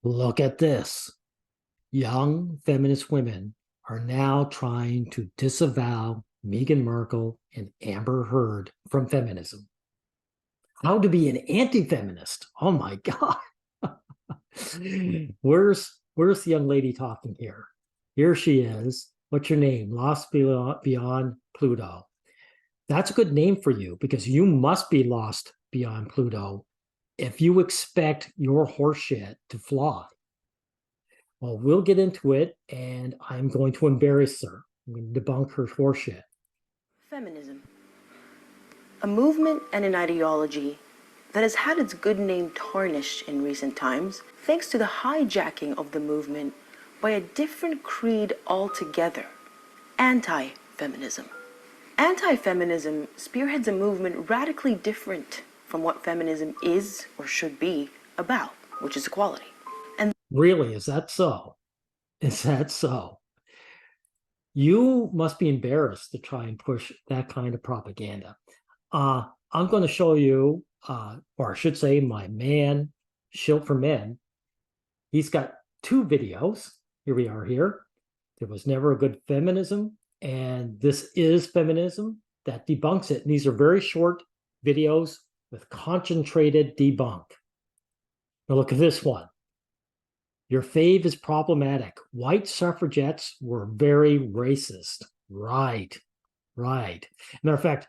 Look at this. Young feminist women are now trying to disavow Meghan Markle and Amber Heard from feminism. How to be an anti-feminist? Oh my God. Where's the young lady talking here? Here she is. What's your name? Lost Beyond Pluto. That's a good name for you because you must be lost beyond Pluto if you expect your horseshit to fly. Well, we'll get into it, and I'm going to embarrass her. I'm going to debunk her horseshit. Feminism. A movement and an ideology that has had its good name tarnished in recent times thanks to the hijacking of the movement by a different creed altogether, anti-feminism. Anti-feminism spearheads a movement radically different from what feminism is or should be about, which is equality. And really, is that so? Is that so? You must be embarrassed to try and push that kind of propaganda. I'm going to show you, or I should say, my man, Shield for Men. He's got two videos. Here we are here. There was never a good feminism, and this is feminism that debunks it. And these are very short videos with concentrated debunk. Now look at this one. Your fave is problematic. White suffragettes were very racist. Right. Matter of fact,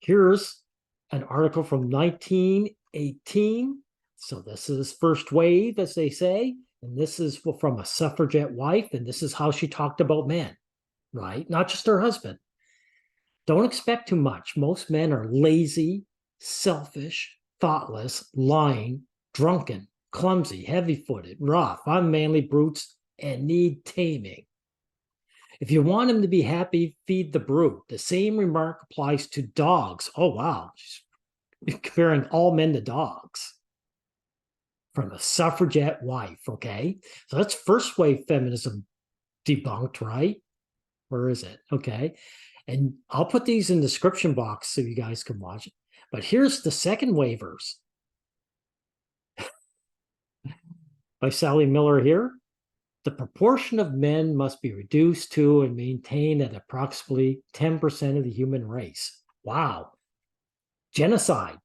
here's an article from 1918. So this is first wave, as they say. And this is from a suffragette wife. And this is how she talked about men, right? Not just her husband. Don't expect too much. Most men are lazy, selfish, thoughtless, lying, drunken, clumsy, heavy-footed, rough, unmanly brutes, and need taming. If you want him to be happy, feed the brute. The same remark applies to dogs. Oh, wow. She's comparing all men to dogs. From a suffragette wife, okay? So that's first wave feminism debunked, right? Where is it? Okay. And I'll put these in the description box so you guys can watch it. But here's the second waivers by Sally Miller here. The proportion of men must be reduced to and maintained at approximately 10% of the human race. Wow. Genocide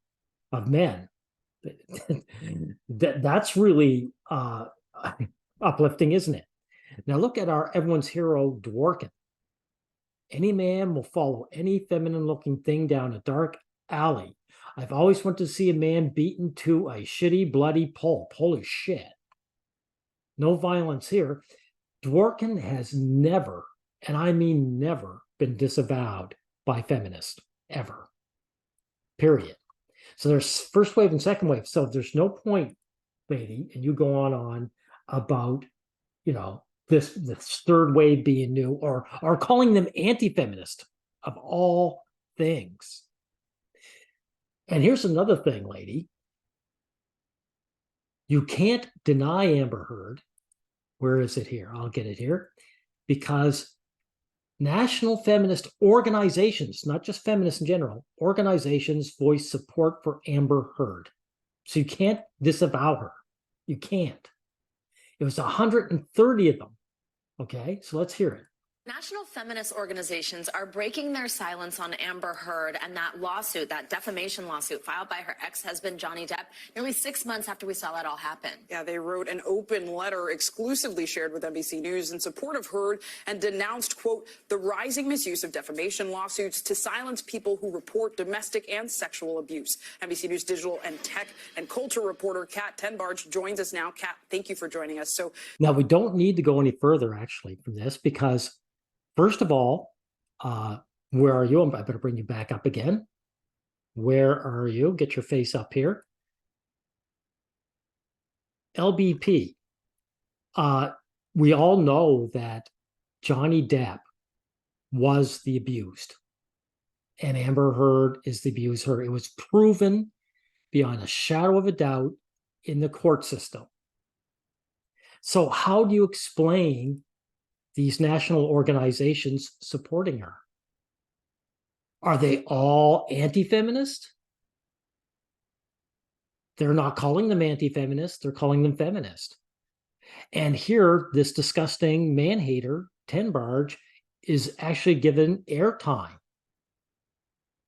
of men. That's really uplifting, isn't it? Now look at our everyone's hero, Dworkin. Any man will follow any feminine-looking thing down a dark alley. I've always wanted to see a man beaten to a shitty, bloody pulp. Holy shit. No violence here. Dworkin has never, and I mean never, been disavowed by feminists, ever. Period. So there's first wave and second wave. So there's no point, lady, and you go on about, this third wave being new or calling them anti-feminist of all things. And here's another thing, lady. You can't deny Amber Heard. Where is it here? I'll get it here. Because national feminist organizations, not just feminists in general, organizations voice support for Amber Heard. So you can't disavow her. You can't. It was 130 of them. Okay, so let's hear it. National feminist organizations are breaking their silence on Amber Heard and that lawsuit, that defamation lawsuit filed by her ex-husband, Johnny Depp, nearly 6 months after we saw that all happen. Yeah, they wrote an open letter exclusively shared with NBC News in support of Heard and denounced, quote, the rising misuse of defamation lawsuits to silence people who report domestic and sexual abuse. NBC News digital and tech and culture reporter Kat Tenbarge joins us now. Kat, thank you for joining us. So now we don't need to go any further, actually, from this because first of all, where are you? I better bring you back up again. Where are you? Get your face up here. LBP. We all know that Johnny Depp was the abused and Amber Heard is the abuser. It was proven beyond a shadow of a doubt in the court system. So how do you explain these national organizations supporting her? Are they all anti-feminist? They're not calling them anti-feminist, they're calling them feminist. And here, this disgusting man-hater, Tenbarge, is actually given airtime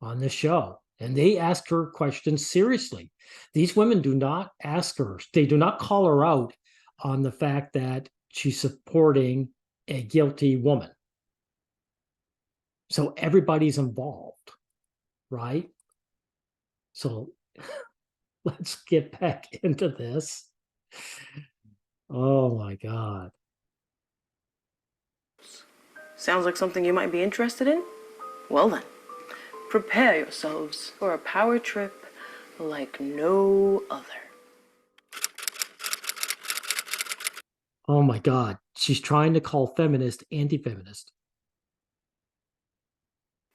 on the show. And they ask her questions seriously. These women do not ask her, they do not call her out on the fact that she's supporting a guilty woman. So everybody's involved, right? So let's get back into this. Oh my God. Sounds like something you might be interested in? Well then, prepare yourselves for a power trip like no other. Oh my God. She's trying to call feminist anti-feminist.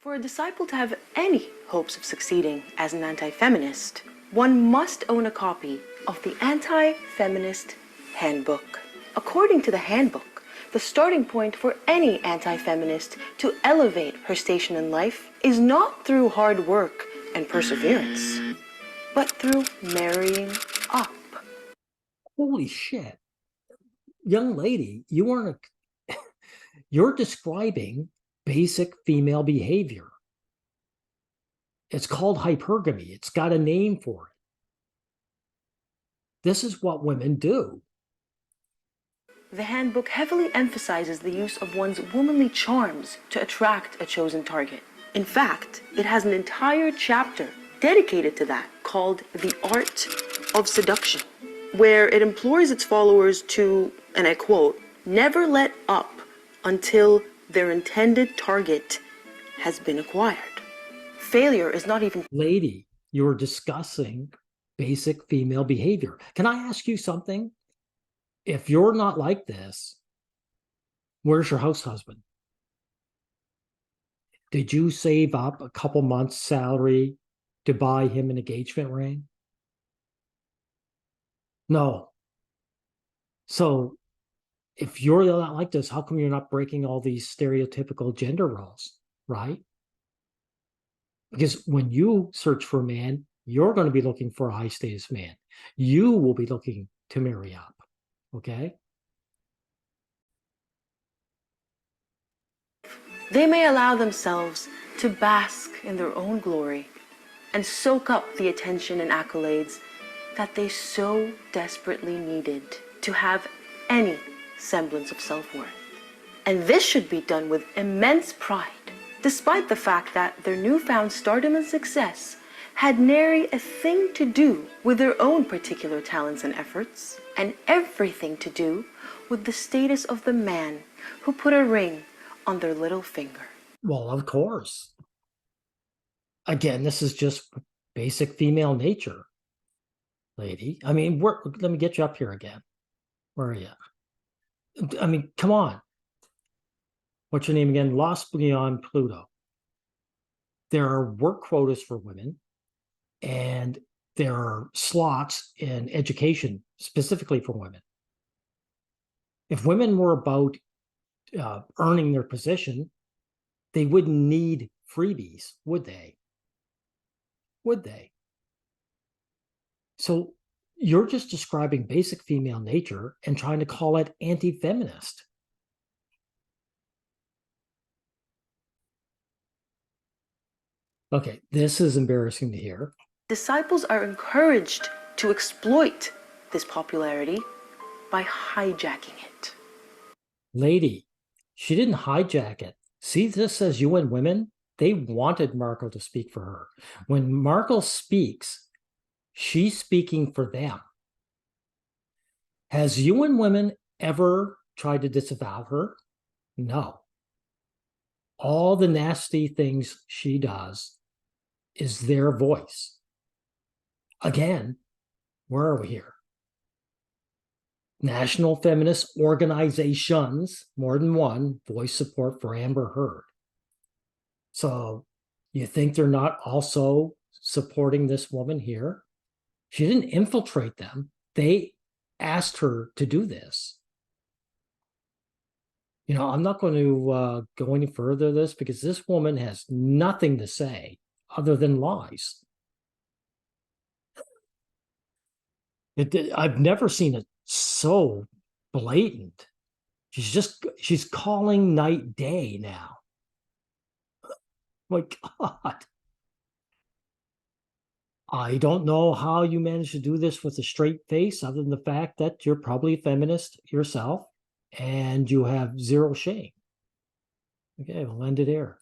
For a disciple to have any hopes of succeeding as an anti-feminist, one must own a copy of the Anti-Feminist Handbook. According to the handbook, the starting point for any anti-feminist to elevate her station in life is not through hard work and perseverance, but through marrying up. Holy shit. Young lady, you're describing basic female behavior. It's called hypergamy. It's got a name for it. This is what women do. The handbook heavily emphasizes the use of one's womanly charms to attract a chosen target. In fact, it has an entire chapter dedicated to that called The Art of Seduction, where it implores its followers to, and I quote, never let up until their intended target has been acquired. Failure is not even... Lady, you're discussing basic female behavior. Can I ask you something? If you're not like this, where's your house husband? Did you save up a couple months' salary to buy him an engagement ring? No. So if you're not like this, how come you're not breaking all these stereotypical gender roles, right? Because when you search for a man, you're going to be looking for a high status man. You will be looking to marry up, okay? They may allow themselves to bask in their own glory and soak up the attention and accolades that they so desperately needed to have any semblance of self-worth. And this should be done with immense pride, despite the fact that their newfound stardom and success had nary a thing to do with their own particular talents and efforts, and everything to do with the status of the man who put a ring on their little finger. Well, of course. Again, this is just basic female nature, lady. I mean, let me get you up here again. Where are you? I mean, come on. What's your name again? Lost Beyond Pluto. There are work quotas for women, and there are slots in education specifically for women. If women were about earning their position, they wouldn't need freebies, would they? Would they? So you're just describing basic female nature and trying to call it anti-feminist. Okay, this is embarrassing to hear. Disciples are encouraged to exploit this popularity by hijacking it. Lady, she didn't hijack it. See, this says UN Women. They wanted Markle to speak for her. When Markle speaks, she's speaking for them. Has UN Women ever tried to disavow her? No. All the nasty things she does is their voice. Again, where are we here? National feminist organizations, more than one, voice support for Amber Heard. So you think they're not also supporting this woman here? She didn't infiltrate them. They asked her to do this. You know, I'm not going to go any further this because this woman has nothing to say other than lies. I've never seen it so blatant. She's calling night day now. My God. I don't know how you manage to do this with a straight face, other than the fact that you're probably a feminist yourself and you have zero shame. Okay, we'll end it here.